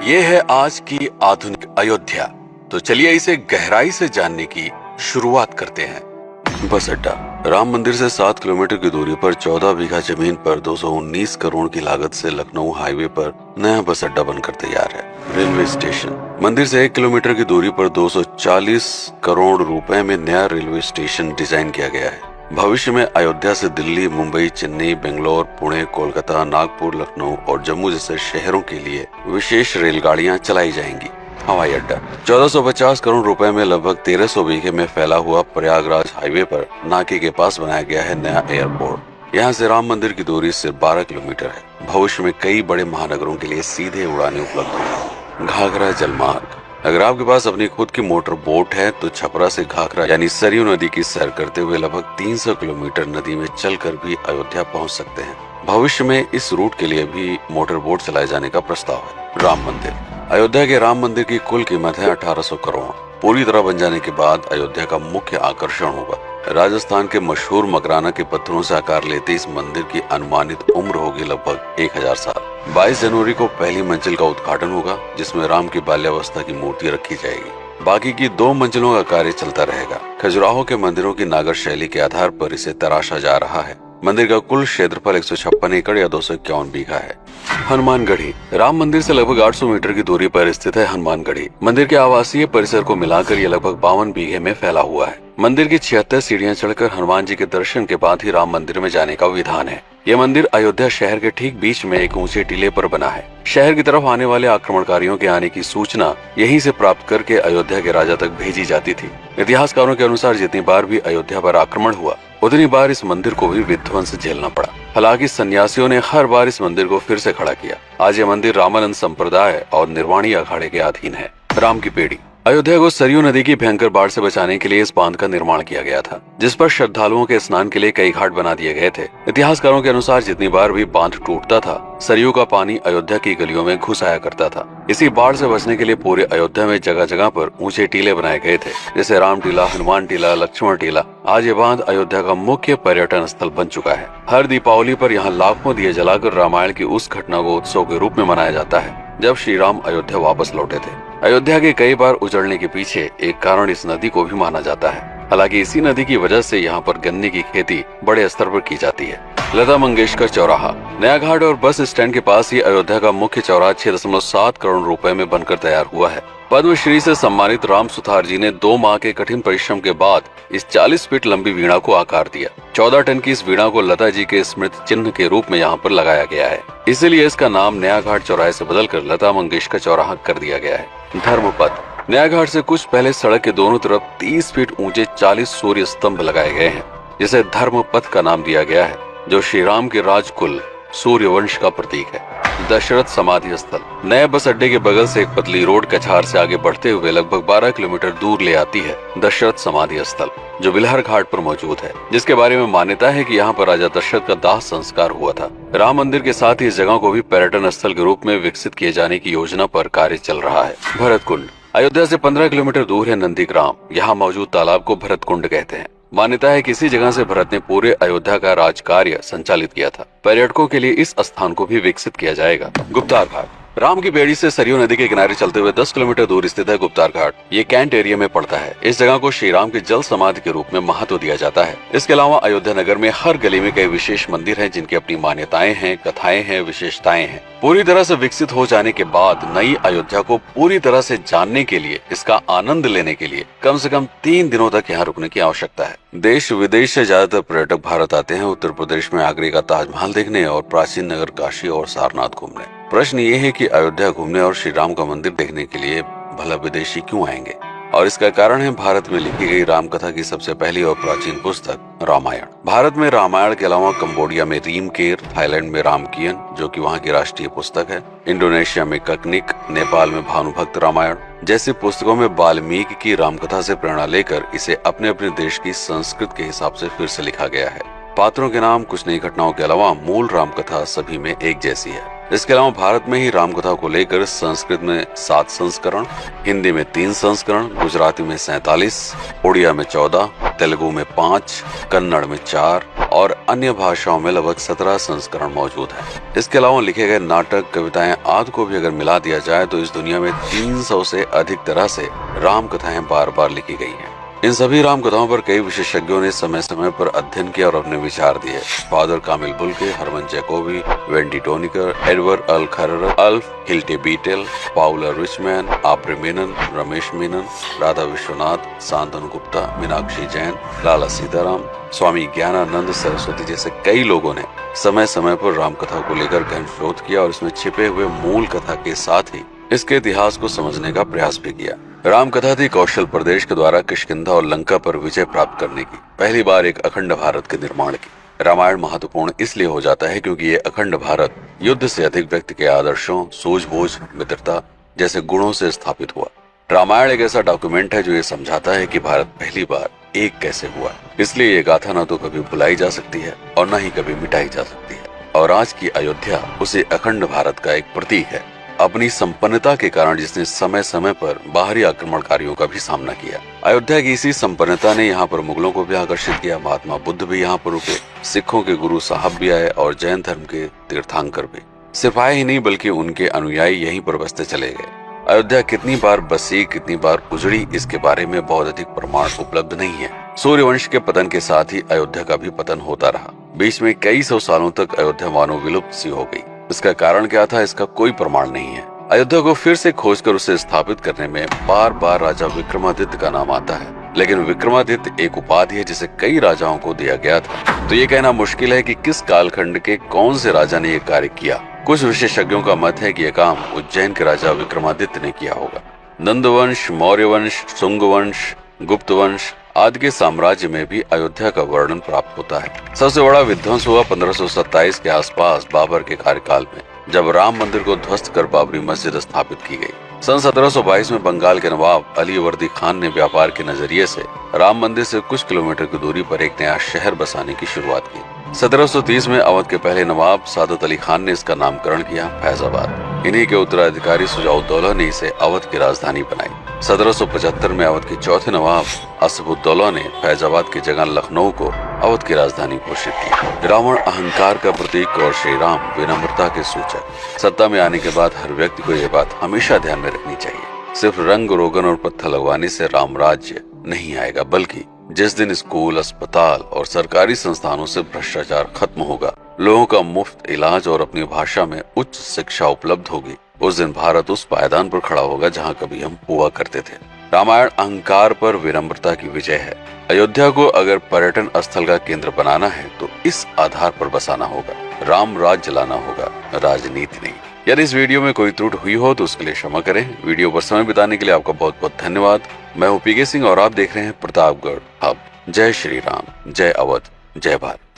ये है आज की आधुनिक अयोध्या। तो चलिए इसे गहराई से जानने की शुरुआत करते हैं। बस अड्डा। राम मंदिर से 7 किलोमीटर की दूरी पर 14 बीघा जमीन पर 219 करोड़ की लागत से लखनऊ हाईवे पर नया बस अड्डा बनकर तैयार है। Railway station. मंदिर से 1 किलोमीटर की दूरी पर 240 करोड़ रुपए में नया रेलवे स्टेशन डिजाइन किया गया है। भविष्य में अयोध्या से दिल्ली, मुंबई, चेन्नई, बेंगलोर, पुणे, कोलकाता, नागपुर, लखनऊ और जम्मू जैसे शहरों के लिए विशेष रेलगाड़ियां चलाई जाएंगी। हवाई अड्डा। 1450 करोड़ रुपए में लगभग 1300 बीघे में फैला हुआ प्रयागराज हाईवे पर नाके के पास बनाया गया है नया एयरपोर्ट। यहाँ से राम मंदिर की दूरी सिर्फ 12 किलोमीटर है। भविष्य में कई बड़े महानगरों के लिए सीधे उड़ानें उपलब्ध होंगी। घाघरा जलमार्ग। अगर आपके पास अपनी खुद की मोटर बोट है तो छपरा से घाघरा यानी सरयू नदी की सैर करते हुए लगभग 300 किलोमीटर नदी में चलकर भी अयोध्या पहुंच सकते हैं। भविष्य में इस रूट के लिए भी मोटर बोट चलाए जाने का प्रस्ताव है। राम मंदिर। अयोध्या के राम मंदिर की कुल कीमत है 1800 करोड़। पूरी तरह बन जाने के बाद अयोध्या का मुख्य आकर्षण होगा। राजस्थान के मशहूर मकराना के पत्थरों से आकार लेते इस मंदिर की अनुमानित उम्र होगी लगभग 1000 साल। 22 जनवरी को पहली मंजिल का उद्घाटन होगा, जिसमें राम की बाल्यावस्था की मूर्ति रखी जाएगी। बाकी की 2 मंजिलों का कार्य चलता रहेगा। खजुराहो के मंदिरों की नागर शैली के आधार पर इसे तराशा जा रहा है। मंदिर का कुल क्षेत्रफल 156 एकड़ या 251 बीघा है। हनुमानगढ़ी। राम मंदिर से लगभग 800 मीटर की दूरी पर स्थित है हनुमानगढ़ी। मंदिर के आवासीय परिसर को मिलाकर यह लगभग 52 बीघे में फैला हुआ है। मंदिर की 76 सीढ़ियां चढ़कर हनुमान जी के दर्शन के बाद ही राम मंदिर में जाने का विधान है। यह मंदिर अयोध्या शहर के ठीक बीच में एक ऊंचे टीले पर बना है। शहर की तरफ आने वाले आक्रमणकारियों के आने की सूचना यहीं से प्राप्त करके अयोध्या के राजा तक भेजी जाती थी। इतिहासकारों के अनुसार जितनी बार भी अयोध्या पर आक्रमण हुआ उतनी बार इस मंदिर को भी विध्वंस झेलना पड़ा। हालांकि सन्यासियों ने हर बार इस मंदिर को फिर से खड़ा किया। आज ये मंदिर रामानंद संप्रदाय और निर्वाणी अखाड़े के अधीन है। राम की पेड़ी। अयोध्या को सरयू नदी की भयंकर बाढ़ से बचाने के लिए इस बांध का निर्माण किया गया था, जिस पर श्रद्धालुओं के स्नान के लिए कई घाट बना दिए गए थे। इतिहासकारों के अनुसार जितनी बार भी बांध टूटता था, सरयू का पानी अयोध्या की गलियों में घुस आया करता था। इसी बाढ़ से बचने के लिए पूरे अयोध्या में जगह जगह पर ऊंचे टीले बनाए गए थे, जैसे राम टीला, हनुमान टीला, लक्ष्मण टीला। आज ये बांध अयोध्या का मुख्य पर्यटन स्थल बन चुका है। हर दीपावली पर यहाँ लाखों दिए जलाकर रामायण की उस घटना को उत्सव के रूप में मनाया जाता है जब श्री राम अयोध्या वापस लौटे थे। अयोध्या के कई बार उजड़ने के पीछे एक कारण इस नदी को भी माना जाता है। हालांकि इसी नदी की वजह से यहाँ पर गन्ने की खेती बड़े स्तर पर की जाती है। लता मंगेशकर चौराहा। नया घाट और बस स्टैंड के पास ही अयोध्या का मुख्य चौराहा 6.7 करोड़ रुपए में बनकर तैयार हुआ है। पद्मश्री से सम्मानित राम सुथार जी ने 2 माह के कठिन परिश्रम के बाद इस 40 फीट लंबी वीणा को आकार दिया। 14 टन की इस वीणा को लता जी के स्मृति चिन्ह के रूप में यहाँ पर लगाया गया है। इसीलिए इसका नाम नया घाट चौराहे से बदलकर लता मंगेशकर चौराहा कर दिया गया है। धर्मपथ। नया घाट से कुछ पहले सड़क के दोनों तरफ 30 फीट ऊंचे 40 सूर्य स्तंभ लगाए गए हैं, जिसे धर्मपथ का नाम दिया गया है, जो श्री राम के राजकुल सूर्यवंश का प्रतीक है। दशरथ समाधि स्थल। नए बस अड्डे के बगल से एक पतली रोड कछार से आगे बढ़ते हुए लगभग 12 किलोमीटर दूर ले आती है दशरथ समाधि स्थल, जो बिलहर घाट पर मौजूद है, जिसके बारे में मान्यता है कि यहाँ पर राजा दशरथ का दाह संस्कार हुआ था। राम मंदिर के साथ ही इस जगह को भी पर्यटन स्थल के रूप में विकसित किए जाने की योजना पर कार्य चल रहा है। भरत कुंड। अयोध्या से 15 किलोमीटर दूर है नंदीग्राम। यहाँ मौजूद तालाब को भरत कुंड कहते हैं। मान्यता है कि इसी जगह से भरत ने पूरे अयोध्या का राज कार्य संचालित किया था। पर्यटकों के लिए इस स्थान को भी विकसित किया जाएगा। गुप्तार घाट। राम की बेड़ी से सरयू नदी के किनारे चलते हुए 10 किलोमीटर दूर स्थित है गुप्तार घाट। ये कैंट एरिया में पड़ता है। इस जगह को श्री राम के जल समाधि के रूप में महत्व दिया जाता है। इसके अलावा अयोध्या नगर में हर गली में कई विशेष मंदिर हैं, जिनकी अपनी मान्यताएं हैं, कथाएं हैं, विशेषताएं हैं। पूरी तरह से विकसित हो जाने के बाद नई अयोध्या को पूरी तरह से जानने के लिए, इसका आनंद लेने के लिए कम से कम 3 दिनों तक यहाँ रुकने की आवश्यकता है। देश विदेश से ज्यादातर पर्यटक भारत आते हैं उत्तर प्रदेश में आगरे का ताजमहल देखने और प्राचीन नगर काशी और सारनाथ घूमने। प्रश्न ये है कि अयोध्या घूमने और श्री राम का मंदिर देखने के लिए भला विदेशी क्यों आएंगे? और इसका कारण है भारत में लिखी गई राम कथा की सबसे पहली और प्राचीन पुस्तक रामायण। भारत में रामायण के अलावा कंबोडिया में रीमकेर, थाईलैंड में रामकियन, जो कि वहाँ की राष्ट्रीय पुस्तक है, इंडोनेशिया में ककनिक, नेपाल में भानुभक्त रामायण जैसी पुस्तकों में वाल्मीकि की रामकथा से प्रेरणा लेकर इसे अपने अपने देश की संस्कृत के हिसाब से फिर से लिखा गया है। पात्रों के नाम, कुछ नई घटनाओं के अलावा मूल रामकथा सभी में एक जैसी है। इसके अलावा भारत में ही रामकथा को लेकर संस्कृत में 7 संस्करण, हिंदी में 3 संस्करण, गुजराती में 47, उड़िया में 14, तेलुगु में 5, कन्नड़ में 4 और अन्य भाषाओं में लगभग 17 संस्करण मौजूद है। इसके अलावा लिखे गए नाटक, कविताएं आदि को भी अगर मिला दिया जाए तो इस दुनिया में 300 से अधिक तरह से राम कथाएं बार बार लिखी गई हैं। इन सभी राम कथाओं पर कई विशेषज्ञों ने समय समय पर अध्ययन किया और अपने विचार दिए। Father Camille Bulcke, Hermann Jacobi, Wendy Doniger, Edward अल खरर, Alf Hiltebeitel, Paula Richman, Aubrey Menen, Ramesh Menon, Radha Vishwanath, Shantanu Gupta, Meenakshi Jain, Lala Sitaram, Swami Gyananand Saraswati जैसे कई लोगों ने समय समय पर राम कथा को लेकर गहन शोध किया और इसमें छिपे हुए मूल कथा के साथ ही इसके इतिहास को समझने का प्रयास भी किया। राम कथा थी कौशल प्रदेश के द्वारा किष्किंधा और लंका पर विजय प्राप्त करने की पहली बार एक अखंड भारत के निर्माण की। रामायण महत्वपूर्ण इसलिए हो जाता है क्योंकि ये अखंड भारत युद्ध से अधिक व्यक्ति के आदर्शों, सूझबूझ, मित्रता जैसे गुणों से स्थापित हुआ। रामायण एक ऐसा डॉक्यूमेंट है जो ये समझाता है कि भारत पहली बार एक कैसे हुआ। इसलिए ये गाथा न तो कभी भुलाई जा सकती है और न ही कभी मिटाई जा सकती है। और आज की अयोध्या उसी अखंड भारत का एक प्रतीक है, अपनी संपन्नता के कारण जिसने समय समय पर बाहरी आक्रमणकारियों का भी सामना किया। अयोध्या की इसी संपन्नता ने यहाँ पर मुगलों को भी आकर्षित किया। महात्मा बुद्ध भी यहाँ पर रुके, सिखों के गुरु साहब भी आए और जैन धर्म के तीर्थंकर भी। सिर्फ आए ही नहीं बल्कि उनके अनुयायी यहीं पर बसते चले गए। अयोध्या कितनी बार बसी, कितनी बार उजड़ी, इसके बारे में बहुत अधिक प्रमाण उपलब्ध नहीं है। सूर्यवंश के पतन के साथ ही अयोध्या का भी पतन होता रहा। बीच में कई सौ सालों तक अयोध्या मानो विलुप्त सी हो गई। इसका कारण क्या था, इसका कोई प्रमाण नहीं है। अयोध्या को फिर से खोजकर उसे स्थापित करने में बार बार राजा विक्रमादित्य का नाम आता है, लेकिन विक्रमादित्य एक उपाधि है जिसे कई राजाओं को दिया गया था। तो ये कहना मुश्किल है कि किस कालखंड के कौन से राजा ने ये कार्य किया। कुछ विशेषज्ञों का मत है कि यह काम उज्जैन के राजा विक्रमादित्य ने किया होगा। नंद वंश, मौर्य वंश, शुंग वंश, गुप्त वंश आदि के साम्राज्य में भी अयोध्या का वर्णन प्राप्त होता है। सबसे बड़ा विध्वंस हुआ 1527 के आसपास बाबर के कार्यकाल में, जब राम मंदिर को ध्वस्त कर बाबरी मस्जिद स्थापित की गई। सन 1722 में बंगाल के नवाब अली वर्दी खान ने व्यापार के नजरिए से राम मंदिर से कुछ किलोमीटर की दूरी पर एक नया शहर बसाने की शुरुआत की। 1730 में अवध के पहले नवाब सादत अली खान ने इसका नामकरण किया फैजाबाद। इन्हीं के उत्तराधिकारी सुजाउद्दौला ने इसे अवध की राजधानी बनाई। 1775 में अवध के चौथे नवाब असफुद्दौला ने फैजाबाद की जगह लखनऊ को अवध की राजधानी घोषित की। रावण अहंकार का प्रतीक और श्री राम विनम्रता के सूचक। सत्ता में आने के बाद हर व्यक्ति को यह बात हमेशा ध्यान में रखनी चाहिए, सिर्फ रंग रोगन और पत्थर लगवाने से राम राज्य नहीं आएगा, बल्कि जिस दिन स्कूल, अस्पताल और सरकारी संस्थानों से भ्रष्टाचार खत्म होगा, लोगों का मुफ्त इलाज और अपनी भाषा में उच्च शिक्षा उपलब्ध होगी, उस दिन भारत उस पायदान पर खड़ा होगा जहां कभी हम हुआ करते थे। रामायण अहंकार पर विनम्रता की विजय है। अयोध्या को अगर पर्यटन स्थल का केंद्र बनाना है तो इस आधार पर बसाना होगा, राम राज्य लाना होगा, राजनीति नहीं। यदि इस वीडियो में कोई त्रुटि हुई हो तो उसके लिए क्षमा करें। वीडियो पर समय बिताने के लिए आपका बहुत बहुत धन्यवाद। मैं हूं पीके सिंह और आप देख रहे हैं प्रतापगढ़ हब। जय श्री राम, जय अवध, जय भारत।